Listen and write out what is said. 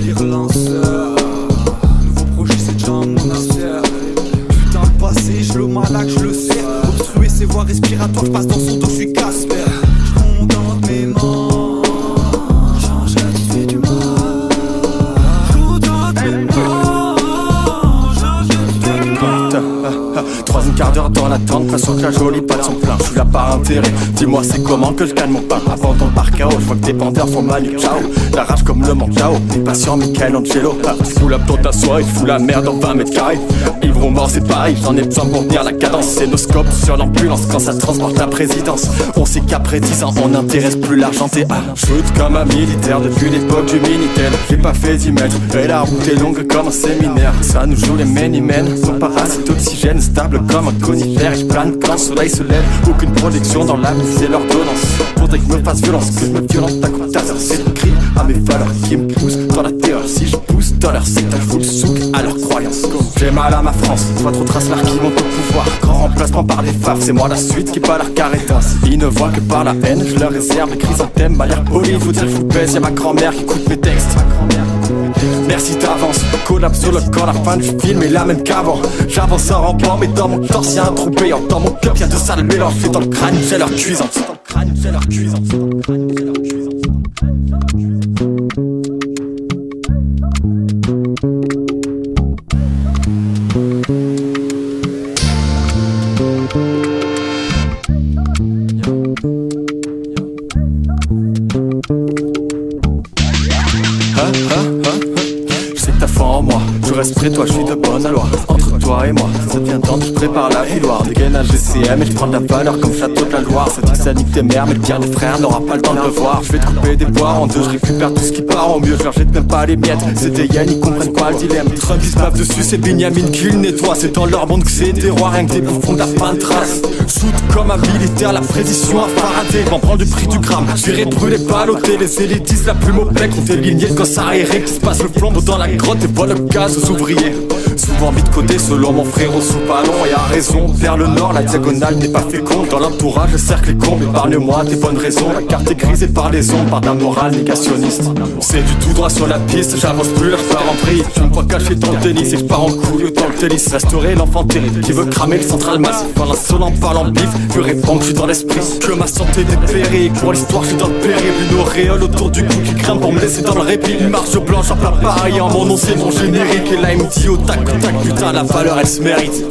délire lanceur. Nouveau projet c'est déjà mon affaire. Putain de passé, je le malaque, je le sais. Obstruer ses voies respiratoires, je passe dans son dos, je suis Casper. Je contente mes mains, change la vie du mal. Troisième quart d'heure dans l'attente, l'impression que la jolie pas de son plein. Je suis là par intérêt, dis-moi c'est comment que je gagne mon pain. Abandon par chaos, je vois que des bandeurs font Manu Chao. La rage comme le Mancao, des patients Michelangelo. Tu fous la plante à soi, il fout la merde en 20 mètres carrés. Ivre ou mort c'est pareil, j'en ai besoin pour tenir la cadence. Scénoscope sur l'ambulance quand ça transporte la présidence. On sait qu'après 10 ans on n'intéresse plus l'argenté. Shoot comme un militaire depuis l'époque du Minitel. J'ai pas fait 10 mètres, et la route est longue comme un séminaire. Ça nous joue les many-men, son parasite d'oxygène stable comme un conifère. Et je plane quand le soleil se lève, aucune projection dans l'âme, c'est l'ordonnance. Faudrait que je me fasse violence, que je me violente à coup de taser. C'est le cri à mes valeurs qui me poussent dans la terreur. Si je pousse dans leur secteur, je fous le souk à leurs croyances. J'ai mal à ma France, soit trop tracellards qui montent au pouvoir. Grand remplacement par les phares, c'est moi la suite qui bat leur carrétance. Ils ne voient que par la haine, je leur réserve les chrysanthèmes. À l'air poli, faut dire que je vous baise, y'a ma grand-mère qui écoute mes textes. Merci d'avance, collapse sur le corps, la fin du film est la même qu'avant. J'avance en rampant, mais dans mon torse y'a un trou béant. Dans mon cup y'a de sales mélanges, et dans le crâne j'ai leur cuisante. Je sais que t'as foi en moi, je reste près de toi, je suis de bonne aloi. Entre toi et moi, ça devient temps que je prépare la victoire. Dégainage GCM et je prends de la valeur comme château de la Loire. Ça dit que ça nique tes mères, mais le pire des frères n'aura pas le temps de le voir. Je vais te couper des poires en deux, je récupère tout ce qui part en mieux. Je leur jette même pas les miettes, c'est des hyènes, ils comprennent pas le dilemme. Trump ils se bavent dessus, c'est Benjamin qui le nettoie. C'est dans leur monde que c'est des rois, rien que des bouffons de la fin de trace. Shoot comme un militaire, la précision à Faraday. M'en prends du prix du gramme, j'irai brûler baloter. Les élitistes, la plume au bec, on fait ligner quand ça aéré. Qui se passe le flambeau dans la grotte et voit le gaz aux ouvriers. Souvent mis de côté selon mon frérot sous ballon. Et à raison, vers le nord la diagonale n'est pas féconde. Dans l'entourage le cercle est comble, épargne-moi tes bonnes raisons. La carte est grisée par les ondes, par d'un moral négationniste. C'est du tout droit sur la piste, j'avance plus là, je pars en vrille. Tu me vois caché dans le tennis et je pars en couille dans le tennis. Restaurer l'enfant terrible qui veut cramer le central massif. Quand l'insolent parle en bif, je réponds que je suis dans l'esprit. Que ma santé dépérit, pour l'histoire je suis dans le périple. Une auréole autour du cou qui grimpe pour me laisser dans le répit. Une marche blanche en plein pareil, en mon nom c'est mon générique. Et là il me dit au tac tac, putain la valeur elle se mérite.